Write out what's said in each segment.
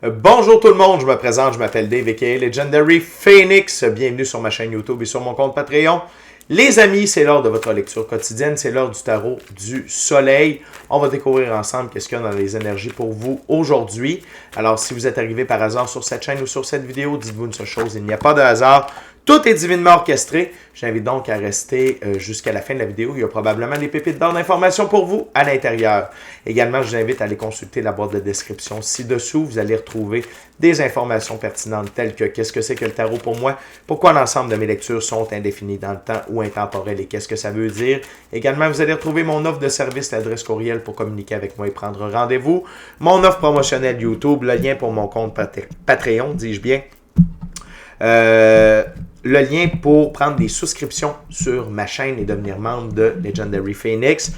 Bonjour tout le monde, je me présente, je m'appelle Dave aka Legendary Phoenix. Bienvenue sur ma chaîne YouTube et sur mon compte Patreon. Les amis, c'est l'heure de votre lecture quotidienne, c'est l'heure du tarot du soleil. On va découvrir ensemble qu'est-ce qu'il y a dans les énergies pour vous aujourd'hui. Alors, si vous êtes arrivé par hasard sur cette chaîne ou sur cette vidéo, dites-vous une seule chose, il n'y a pas de hasard. Tout est divinement orchestré. J'invite donc à rester jusqu'à la fin de la vidéo. Il y a probablement des pépites d'or d'informations pour vous à l'intérieur. Également, je vous invite à aller consulter la boîte de description ci-dessous. Vous allez retrouver des informations pertinentes telles que qu'est-ce que c'est que le tarot pour moi, pourquoi l'ensemble de mes lectures sont indéfinies dans le temps ou intemporelles et qu'est-ce que ça veut dire. Également, vous allez retrouver mon offre de service, l'adresse courriel pour communiquer avec moi et prendre rendez-vous. Mon offre promotionnelle YouTube, le lien pour mon compte Patreon, dis-je bien. Le lien pour prendre des souscriptions sur ma chaîne et devenir membre de Legendary Phoenix.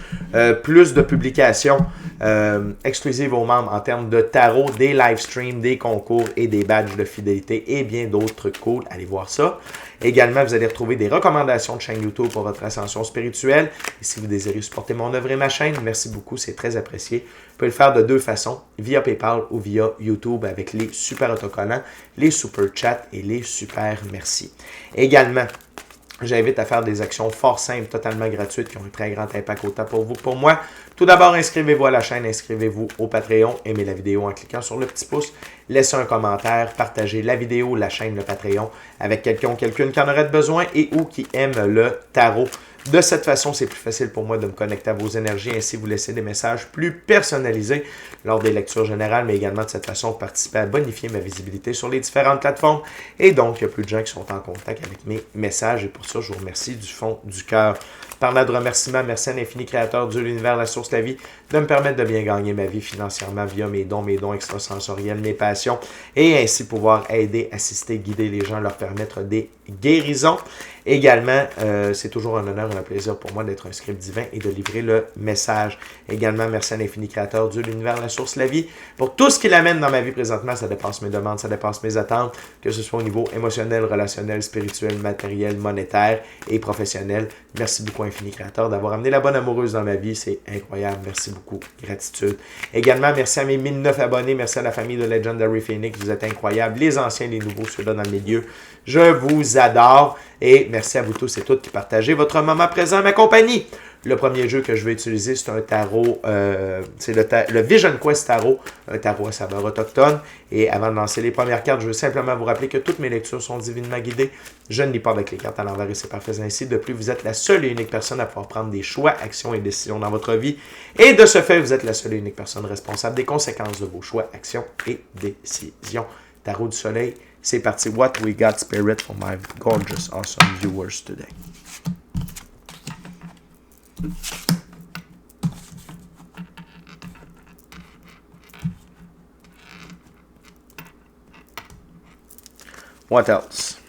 Plus de publications exclusives aux membres en termes de tarot, des live streams, des concours et des badges de fidélité et bien d'autres cool. Allez voir ça. Également, vous allez retrouver des recommandations de chaîne YouTube pour votre ascension spirituelle. Et si vous désirez supporter mon œuvre et ma chaîne, merci beaucoup, c'est très apprécié. Vous pouvez le faire de deux façons, via PayPal ou via YouTube avec les super autocollants, les super chats et les super merci. Également, j'invite à faire des actions fort simples, totalement gratuites, qui ont un très grand impact autant pour vous que pour moi. Tout d'abord, inscrivez-vous à la chaîne, inscrivez-vous au Patreon, aimez la vidéo en cliquant sur le petit pouce, laissez un commentaire, partagez la vidéo, la chaîne, le Patreon avec quelqu'un ou quelqu'une qui en aurait besoin et ou qui aime le tarot. De cette façon, c'est plus facile pour moi de me connecter à vos énergies, ainsi vous laisser des messages plus personnalisés lors des lectures générales, mais également de cette façon de participer à bonifier ma visibilité sur les différentes plateformes. Et donc, il y a plus de gens qui sont en contact avec mes messages et pour ça, je vous remercie du fond du cœur. Parlant de remerciements, merci à l'infini créateur de l'univers, la source, la vie, de me permettre de bien gagner ma vie financièrement via mes dons extrasensoriels, mes passions, et ainsi pouvoir aider, assister, guider les gens, leur permettre des guérisons. Également, c'est toujours un honneur et un plaisir pour moi d'être un script divin et de livrer le message. Également, merci à l'infini créateur, Dieu, l'univers, la source, la vie, pour tout ce qu'il amène dans ma vie présentement. Ça dépasse mes demandes, ça dépasse mes attentes, que ce soit au niveau émotionnel, relationnel, spirituel, matériel, monétaire et professionnel. Merci beaucoup, infini créateur, d'avoir amené la bonne amoureuse dans ma vie. C'est incroyable. Merci beaucoup. Gratitude. Également, merci à mes 1009 abonnés. Merci à la famille de Legendary Phoenix. Vous êtes incroyables. Les anciens, les nouveaux, ceux-là dans le milieu. Je vous adore. Et merci à vous tous et toutes qui partagez votre moment présent à ma compagnie. Le premier jeu que je vais utiliser, c'est un tarot, c'est le Vision Quest Tarot, un tarot à saveur autochtone. Et avant de lancer les premières cartes, je veux simplement vous rappeler que toutes mes lectures sont divinement guidées. Je ne lis pas avec les cartes à l'envers et c'est parfait ainsi. De plus, vous êtes la seule et unique personne à pouvoir prendre des choix, actions et décisions dans votre vie. Et de ce fait, vous êtes la seule et unique personne responsable des conséquences de vos choix, actions et décisions. Tarot du soleil, c'est parti. What we got, Spirit, for my gorgeous, awesome viewers today. What else?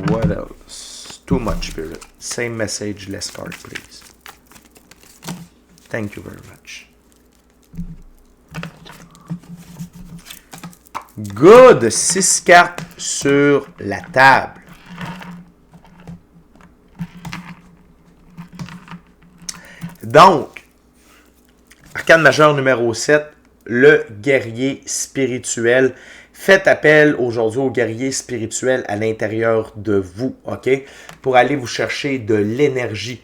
What else? Too much, Spirit. Same message, less card, please. Thank you very much. Good! 6 cartes sur la table. Donc, arcane majeure numéro 7, le guerrier spirituel. Faites appel aujourd'hui au guerrier spirituel à l'intérieur de vous, OK? Pour aller vous chercher de l'énergie,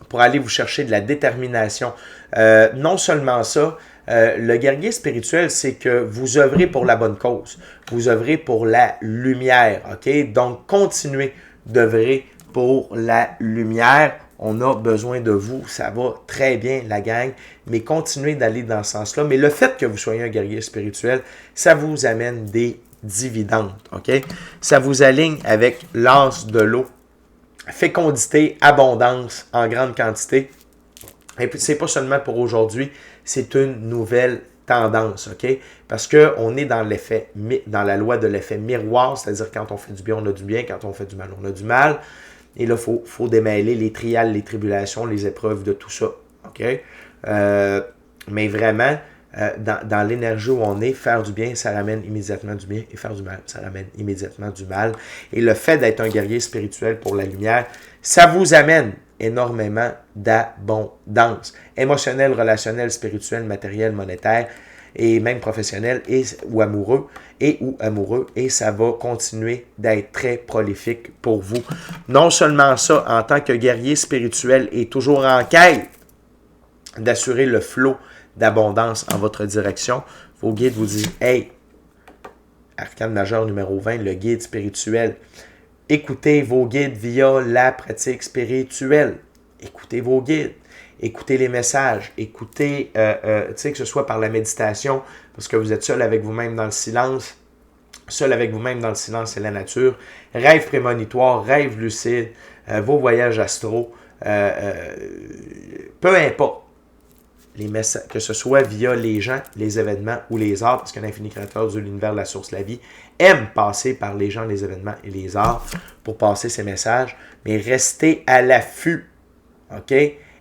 pour aller vous chercher de la détermination. Non seulement ça, le guerrier spirituel, c'est que vous œuvrez pour la bonne cause. Vous œuvrez pour la lumière, OK? Donc, continuez d'œuvrer pour la lumière. On a besoin de vous. Ça va très bien, la gang. Mais continuez d'aller dans ce sens-là. Mais le fait que vous soyez un guerrier spirituel, ça vous amène des dividendes, OK? Ça vous aligne avec l'as de l'eau. Fécondité, abondance en grande quantité. Et puis, c'est pas seulement pour aujourd'hui, c'est une nouvelle tendance, OK? Parce qu'on est dans l'effet, dans la loi de l'effet miroir, c'est-à-dire quand on fait du bien, on a du bien, quand on fait du mal, on a du mal. Et là, il faut démêler les trials, les tribulations, les épreuves de tout ça, OK? Mais vraiment, dans l'énergie où on est, faire du bien, ça ramène immédiatement du bien, et faire du mal, ça ramène immédiatement du mal. Et le fait d'être un guerrier spirituel pour la lumière, ça vous amène énormément d'abondance. Émotionnel, relationnel, spirituel, matériel, monétaire et même professionnel ou amoureux. Et ça va continuer d'être très prolifique pour vous. Non seulement ça, en tant que guerrier spirituel et toujours en quête d'assurer le flot d'abondance en votre direction, vos guides vous disent « Hey, arcane majeur numéro 20, le guide spirituel. Écoutez vos guides via la pratique spirituelle. Écoutez vos guides. Écoutez les messages. Écoutez, que ce soit par la méditation, parce que vous êtes seul avec vous-même dans le silence. Seul avec vous-même dans le silence et la nature. Rêve prémonitoire, rêve lucide, vos voyages astro. Peu importe. Les messages, que ce soit via les gens, les événements ou les arts, parce que l'infini créateur de l'univers, la source, la vie, aime passer par les gens, les événements et les arts pour passer ses messages, mais restez à l'affût, OK?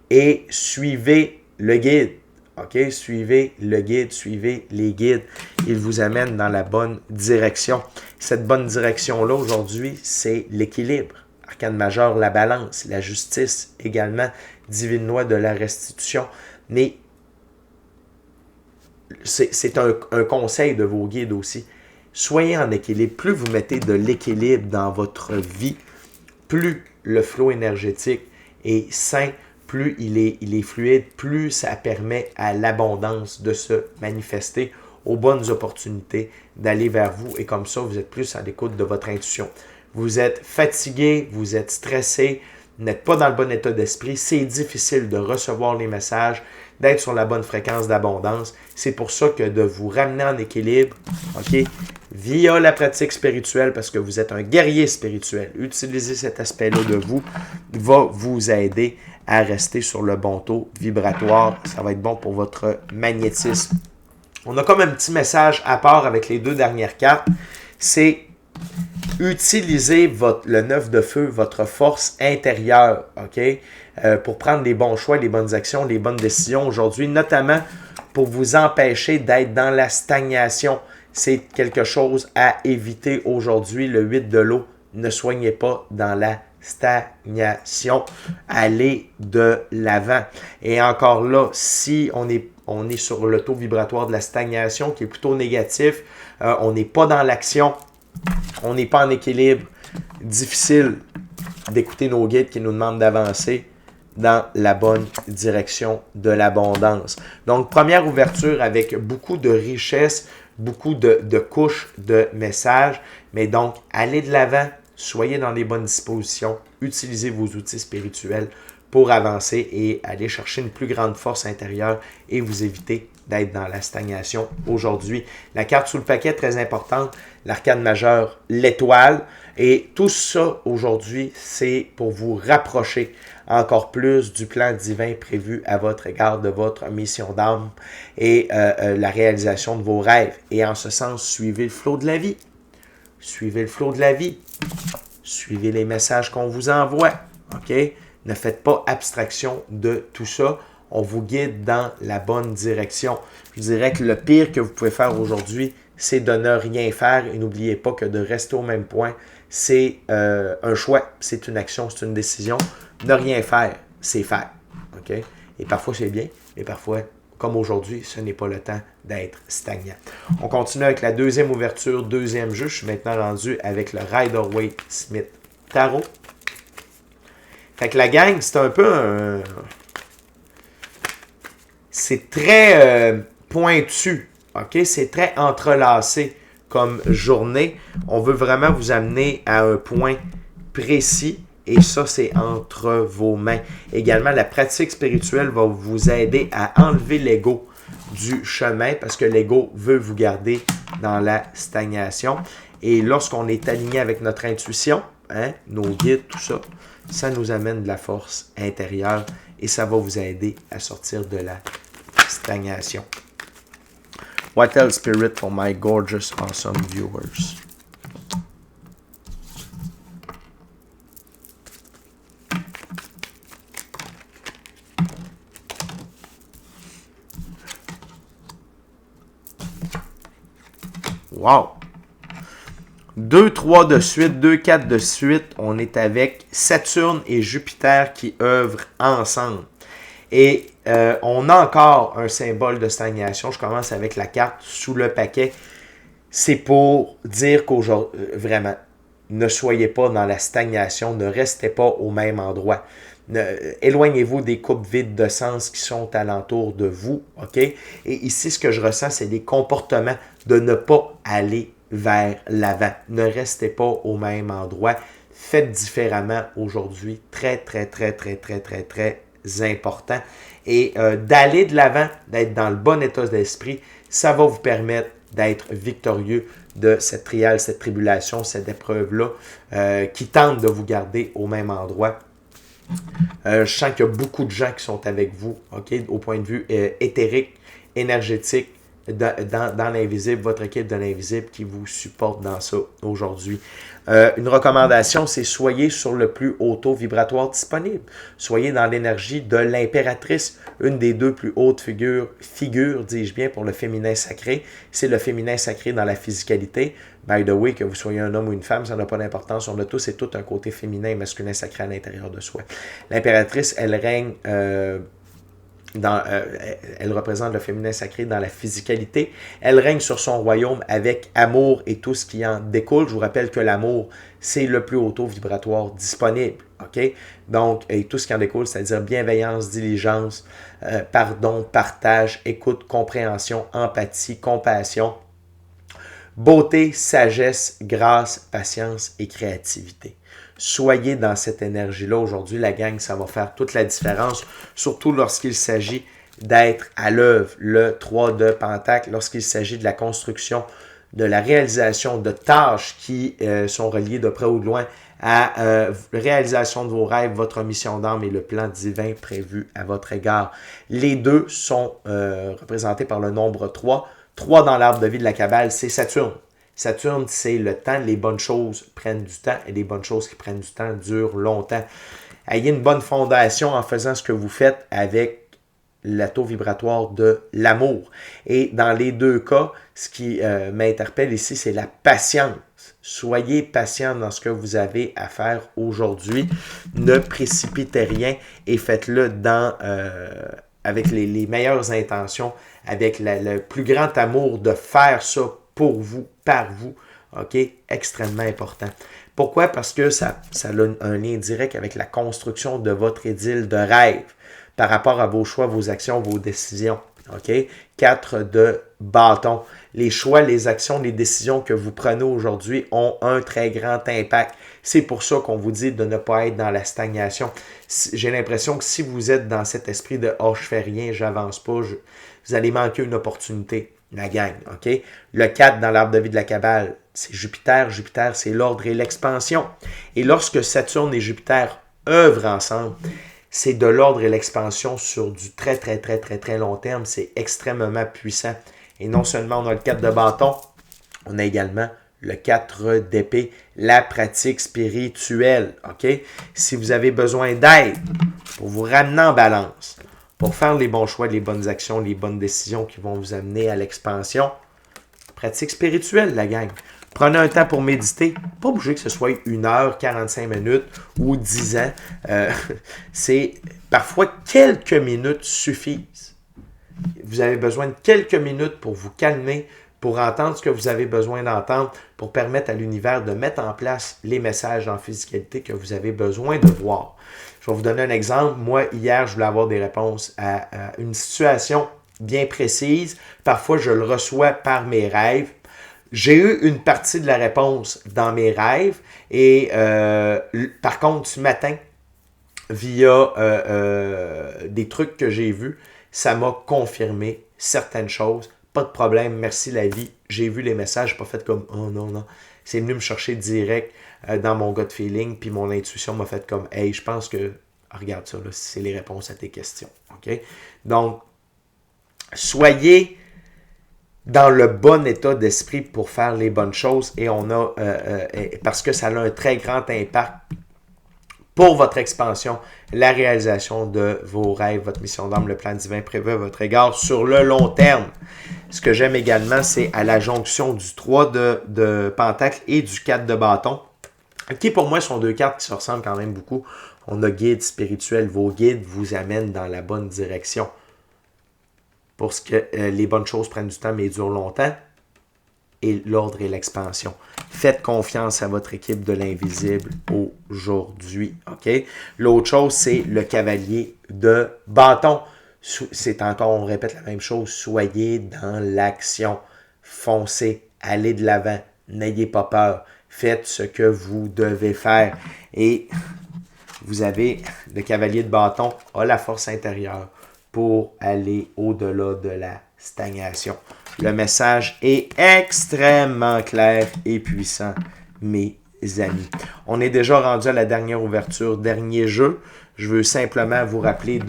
Et suivez le guide, OK? Suivez le guide, suivez les guides. Ils vous amènent dans la bonne direction. Cette bonne direction-là, aujourd'hui, c'est l'équilibre. Arcane majeur, la balance, la justice également, divine loi de la restitution. Mais c'est un conseil de vos guides aussi. Soyez en équilibre. Plus vous mettez de l'équilibre dans votre vie, plus le flot énergétique est sain, plus il est fluide, plus ça permet à l'abondance de se manifester, aux bonnes opportunités d'aller vers vous. Et comme ça, vous êtes plus à l'écoute de votre intuition. Vous êtes fatigué, vous êtes stressé, vous n'êtes pas dans le bon état d'esprit. C'est difficile de recevoir les messages, d'être sur la bonne fréquence d'abondance. C'est pour ça que de vous ramener en équilibre, OK, via la pratique spirituelle, parce que vous êtes un guerrier spirituel, utiliser cet aspect-là de vous va vous aider à rester sur le bon taux vibratoire. Ça va être bon pour votre magnétisme. On a comme un petit message à part avec les 2 dernières cartes. C'est utilisez le 9 de feu, votre force intérieure, OK? Pour prendre les bons choix, les bonnes actions, les bonnes décisions aujourd'hui, notamment pour vous empêcher d'être dans la stagnation. C'est quelque chose à éviter aujourd'hui. Le 8 de l'eau, ne soignez pas dans la stagnation. Allez de l'avant. Et encore là, si on est sur le taux vibratoire de la stagnation qui est plutôt négatif, on n'est pas dans l'action, on n'est pas en équilibre, difficile d'écouter nos guides qui nous demandent d'avancer dans la bonne direction de l'abondance. Donc, première ouverture avec beaucoup de richesse, beaucoup de couches de messages, mais donc, allez de l'avant, soyez dans les bonnes dispositions, utilisez vos outils spirituels pour avancer et aller chercher une plus grande force intérieure et vous éviter d'être dans la stagnation aujourd'hui. La carte sous le paquet, très importante, l'arcane majeur, l'étoile. Et tout ça aujourd'hui, c'est pour vous rapprocher encore plus du plan divin prévu à votre égard, de votre mission d'âme et la réalisation de vos rêves. Et en ce sens, suivez le flot de la vie. Suivez le flot de la vie. Suivez les messages qu'on vous envoie. OK? Ne faites pas abstraction de tout ça. On vous guide dans la bonne direction. Je dirais que le pire que vous pouvez faire aujourd'hui, c'est de ne rien faire. Et n'oubliez pas que de rester au même point, c'est un choix, c'est une action, c'est une décision. Ne rien faire, c'est faire. OK? Et parfois, c'est bien, mais parfois, comme aujourd'hui, ce n'est pas le temps d'être stagnant. On continue avec la deuxième ouverture, deuxième jeu. Je suis maintenant rendu avec le Rider-Waite-Smith Tarot. Fait que la gang, c'est un peu un... C'est très pointu, OK? C'est très entrelacé comme journée. On veut vraiment vous amener à un point précis et ça, c'est entre vos mains. Également, la pratique spirituelle va vous aider à enlever l'ego du chemin parce que l'ego veut vous garder dans la stagnation. Et lorsqu'on est aligné avec notre intuition, nos guides, tout ça, ça nous amène de la force intérieure et ça va vous aider à sortir de la stagnation. What else, Spirit, for my gorgeous, awesome viewers? Wow! 2-3 de suite, 2-4 de suite, on est avec Saturne et Jupiter qui œuvrent ensemble. Et on a encore un symbole de stagnation. Je commence avec la carte sous le paquet. C'est pour dire qu'aujourd'hui, vraiment, ne soyez pas dans la stagnation, ne restez pas au même endroit. Éloignez-vous des coupes vides de sens qui sont alentour de vous, OK? Et ici, ce que je ressens, c'est des comportements de ne pas aller vers l'avant. Ne restez pas au même endroit. Faites différemment aujourd'hui. Très, très, très, très, très, très, très important. Et d'aller de l'avant, d'être dans le bon état d'esprit, ça va vous permettre d'être victorieux de cette trial, cette tribulation, cette épreuve-là qui tente de vous garder au même endroit. Je sens qu'il y a beaucoup de gens qui sont avec vous, OK, au point de vue éthérique, énergétique, dans l'invisible, votre équipe de l'invisible qui vous supporte dans ça aujourd'hui. Une recommandation, c'est soyez sur le plus haut taux vibratoire disponible. Soyez dans l'énergie de l'impératrice, une des deux plus hautes figures, dis-je bien, pour le féminin sacré. C'est le féminin sacré dans la physicalité. By the way, que vous soyez un homme ou une femme, ça n'a pas d'importance. On a tous et tout un côté féminin et masculin sacré à l'intérieur de soi. L'impératrice, elle règne... elle représente le féminin sacré dans la physicalité. Elle règne sur son royaume avec amour et tout ce qui en découle. Je vous rappelle que l'amour, c'est le plus haut taux vibratoire disponible. OK? Donc, et tout ce qui en découle, c'est-à-dire bienveillance, diligence, pardon, partage, écoute, compréhension, empathie, compassion, beauté, sagesse, grâce, patience et créativité. Soyez dans cette énergie-là aujourd'hui, la gang, ça va faire toute la différence, surtout lorsqu'il s'agit d'être à l'œuvre, le 3 de Pentacle, lorsqu'il s'agit de la construction, de la réalisation de tâches qui sont reliées de près ou de loin à réalisation de vos rêves, votre mission d'âme et le plan divin prévu à votre égard. Les deux sont représentés par le nombre 3. 3 dans l'arbre de vie de la Kabbale, c'est Saturne. Saturne, c'est le temps, les bonnes choses prennent du temps et les bonnes choses qui prennent du temps durent longtemps. Ayez une bonne fondation en faisant ce que vous faites avec le taux vibratoire de l'amour. Et dans les deux cas, ce qui m'interpelle ici, c'est la patience. Soyez patient dans ce que vous avez à faire aujourd'hui. Ne précipitez rien et faites-le avec les meilleures intentions, avec le plus grand amour de faire ça pour vous, par vous, OK? Extrêmement important. Pourquoi? Parce que ça a un lien direct avec la construction de votre idylle de rêve par rapport à vos choix, vos actions, vos décisions. OK? 4 de bâton. Les choix, les actions, les décisions que vous prenez aujourd'hui ont un très grand impact. C'est pour ça qu'on vous dit de ne pas être dans la stagnation. J'ai l'impression que si vous êtes dans cet esprit de « oh, je fais rien, j'avance pas », vous allez manquer une opportunité. La gang, OK? Le 4 dans l'arbre de vie de la Kabbale, c'est Jupiter. Jupiter, c'est l'ordre et l'expansion. Et lorsque Saturne et Jupiter œuvrent ensemble, c'est de l'ordre et l'expansion sur du très, très, très, très, très long terme. C'est extrêmement puissant. Et non seulement on a le 4 de bâton, on a également le 4 d'épée, la pratique spirituelle, OK? Si vous avez besoin d'aide pour vous ramener en balance, pour faire les bons choix, les bonnes actions, les bonnes décisions qui vont vous amener à l'expansion. Pratique spirituelle, la gang. Prenez un temps pour méditer. Pas obligé que ce soit 1 heure, 45 minutes ou 10 ans. C'est parfois quelques minutes suffisent. Vous avez besoin de quelques minutes pour vous calmer, pour entendre ce que vous avez besoin d'entendre, pour permettre à l'univers de mettre en place les messages en physicalité que vous avez besoin de voir. Je vais vous donner un exemple. Moi, hier, je voulais avoir des réponses à une situation bien précise. Parfois, je le reçois par mes rêves. J'ai eu une partie de la réponse dans mes rêves. Et par contre, ce matin, via des trucs que j'ai vus, ça m'a confirmé certaines choses. Pas de problème, merci la vie. J'ai vu les messages, pas fait comme « oh non, non ». C'est venu me chercher direct dans mon gut feeling, puis mon intuition m'a fait comme « hey, je pense que, regarde ça, là, c'est les réponses à tes questions. » OK? Donc, soyez dans le bon état d'esprit pour faire les bonnes choses et on a, parce que ça a un très grand impact pour votre expansion, la réalisation de vos rêves, votre mission d'âme, le plan divin prévu à votre égard sur le long terme. Ce que j'aime également, c'est à la jonction du 3 de Pentacle et du 4 de bâton, qui pour moi sont deux cartes qui se ressemblent quand même beaucoup. On a guide spirituel. Vos guides vous amènent dans la bonne direction. Pour ce que les bonnes choses prennent du temps mais durent longtemps. Et l'ordre et l'expansion. Faites confiance à votre équipe de l'invisible aujourd'hui. OK? L'autre chose, c'est le cavalier de bâton. C'est encore, on répète la même chose. Soyez dans l'action. Foncez. Allez de l'avant. N'ayez pas peur. Faites ce que vous devez faire. Et vous avez le cavalier de bâton a la force intérieure pour aller au-delà de la stagnation. Le message est extrêmement clair et puissant, mes amis. On est déjà rendu à la dernière ouverture, dernier jeu. Je veux simplement vous rappeler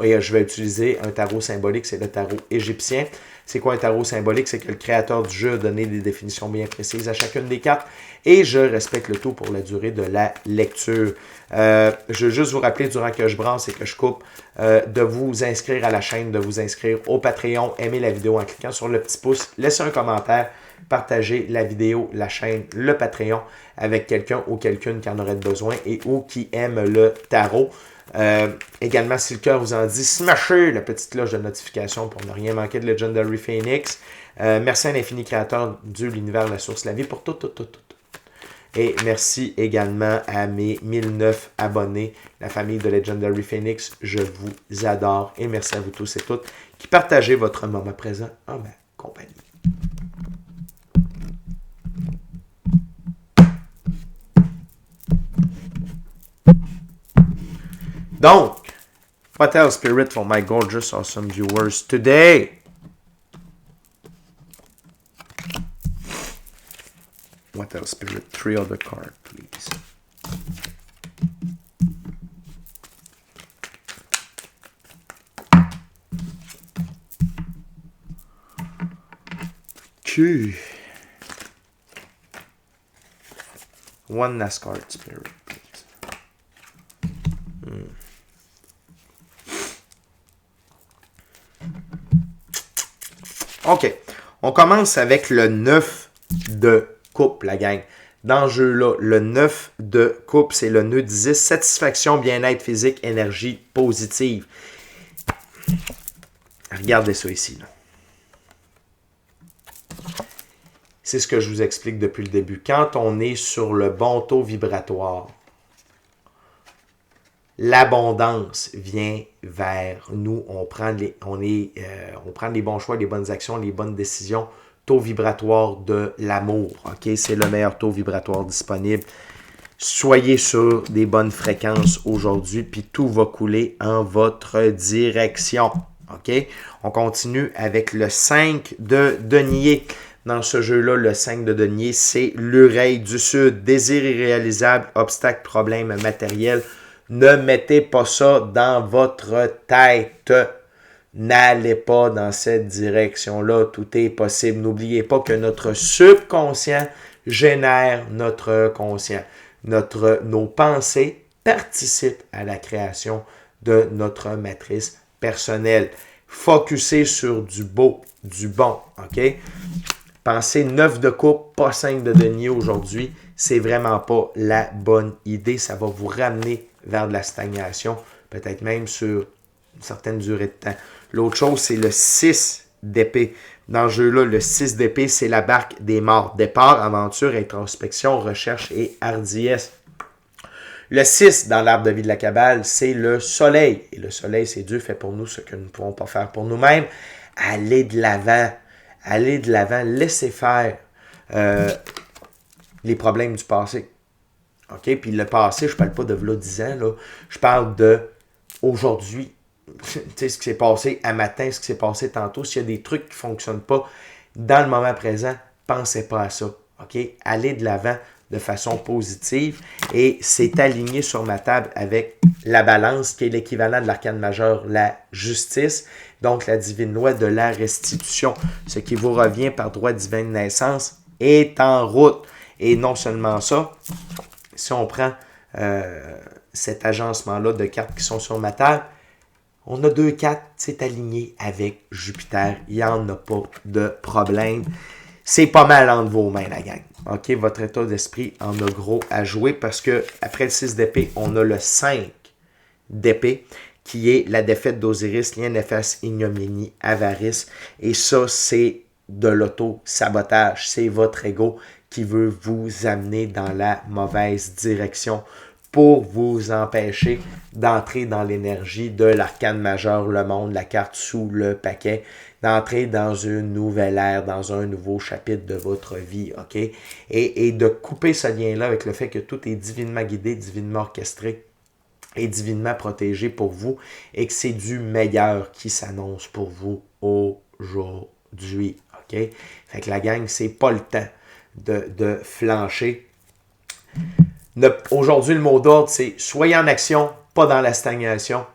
et je vais utiliser un tarot symbolique, c'est le tarot égyptien. C'est quoi un tarot symbolique? C'est que le créateur du jeu a donné des définitions bien précises à chacune des cartes et je respecte le tout pour la durée de la lecture. Je veux juste vous rappeler durant que je brasse et que je coupe de vous inscrire à la chaîne, de vous inscrire au Patreon, aimer la vidéo en cliquant sur le petit pouce, laissez un commentaire, partagez la vidéo, la chaîne, le Patreon avec quelqu'un ou quelqu'une qui en aurait besoin et ou qui aime le tarot. Également, si le cœur vous en dit, smashez la petite cloche de notification pour ne rien manquer de Legendary Phoenix. Merci à l'infini créateur, Dieu, l'univers, la source, la vie, pour tout. Et merci également à mes 1009 abonnés, la famille de Legendary Phoenix. Je vous adore et merci à vous tous et toutes qui partagez votre moment présent en ma compagnie. Donc, what else, Spirit, for my gorgeous, awesome viewers today? What else, Spirit? 3 other cards, please. Okay. One last card, Spirit, please. OK. On commence avec le 9 de coupe, la gang. Dans ce jeu-là, le 9 de coupe, c'est le nœud 10. Satisfaction, bien-être physique, énergie positive. Regardez ça ici. Là. C'est ce que je vous explique depuis le début. Quand on est sur le bon taux vibratoire, l'abondance vient vers nous. On prend les bons choix, les bonnes actions, les bonnes décisions. Taux vibratoire de l'amour. OK? C'est le meilleur taux vibratoire disponible. Soyez sur des bonnes fréquences aujourd'hui, puis tout va couler en votre direction. OK? On continue avec le 5 de denier. Dans ce jeu-là, le 5 de denier, c'est l'oreille du Sud. Désir irréalisable, obstacle, problème matériel. Ne mettez pas ça dans votre tête. N'allez pas dans cette direction-là. Tout est possible. N'oubliez pas que notre subconscient génère notre conscient. Nos pensées participent à la création de notre matrice personnelle. Focussez sur du beau, du bon. OK? Pensez 9 de coupe, pas 5 de denier aujourd'hui. C'est vraiment pas la bonne idée. Ça va vous ramener vers de la stagnation, peut-être même sur une certaine durée de temps. L'autre chose, c'est le 6 d'épée. Dans ce jeu-là, le 6 d'épée, c'est la barque des morts. Départ, aventure, introspection, recherche et hardiesse. Le 6 dans l'arbre de vie de la Kabbale, c'est le soleil. Et le soleil, c'est Dieu fait pour nous ce que nous ne pouvons pas faire pour nous-mêmes. Allez de l'avant. Allez de l'avant. Laissez faire les problèmes du passé. OK? Puis le passé, je ne parle pas de 10 ans. Là. Je parle de aujourd'hui. Tu sais, ce qui s'est passé à matin, ce qui s'est passé tantôt. S'il y a des trucs qui ne fonctionnent pas dans le moment présent, pensez pas à ça. OK? Allez de l'avant de façon positive. Et c'est aligné sur ma table avec la balance, qui est l'équivalent de l'arcane majeur, la justice. Donc, la divine loi de la restitution. Ce qui vous revient par droit divin de naissance est en route. Et non seulement ça, si on prend cet agencement-là de cartes qui sont sur ma table. On a 2 4, c'est aligné avec Jupiter. Il n'y en a pas de problème. C'est pas mal entre vos mains, la gang. OK, votre état d'esprit en a gros à jouer parce que après le 6 d'épée, on a le 5 d'épée qui est la défaite d'Osiris, lien néfaste, ignominie, avarice. Et ça, c'est de l'auto-sabotage. C'est votre ego qui veut vous amener dans la mauvaise direction pour vous empêcher d'entrer dans l'énergie de l'arcane majeur, le monde, la carte sous le paquet, d'entrer dans une nouvelle ère, dans un nouveau chapitre de votre vie, OK? Et de couper ce lien-là avec le fait que tout est divinement guidé, divinement orchestré et divinement protégé pour vous et que c'est du meilleur qui s'annonce pour vous aujourd'hui, OK? Fait que la gang, c'est pas le temps de flancher. Aujourd'hui, le mot d'ordre, c'est soyez en action, pas dans la stagnation.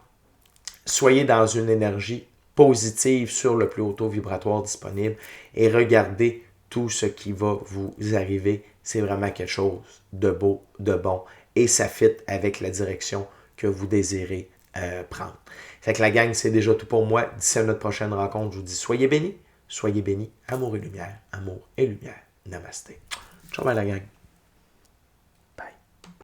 Soyez dans une énergie positive sur le plus haut taux vibratoire disponible et regardez tout ce qui va vous arriver. C'est vraiment quelque chose de beau, de bon et ça fit avec la direction que vous désirez prendre. Fait que la gang, c'est déjà tout pour moi. D'ici à notre prochaine rencontre, je vous dis soyez bénis, amour et lumière, amour et lumière. Namasté. Ciao, bye la gang.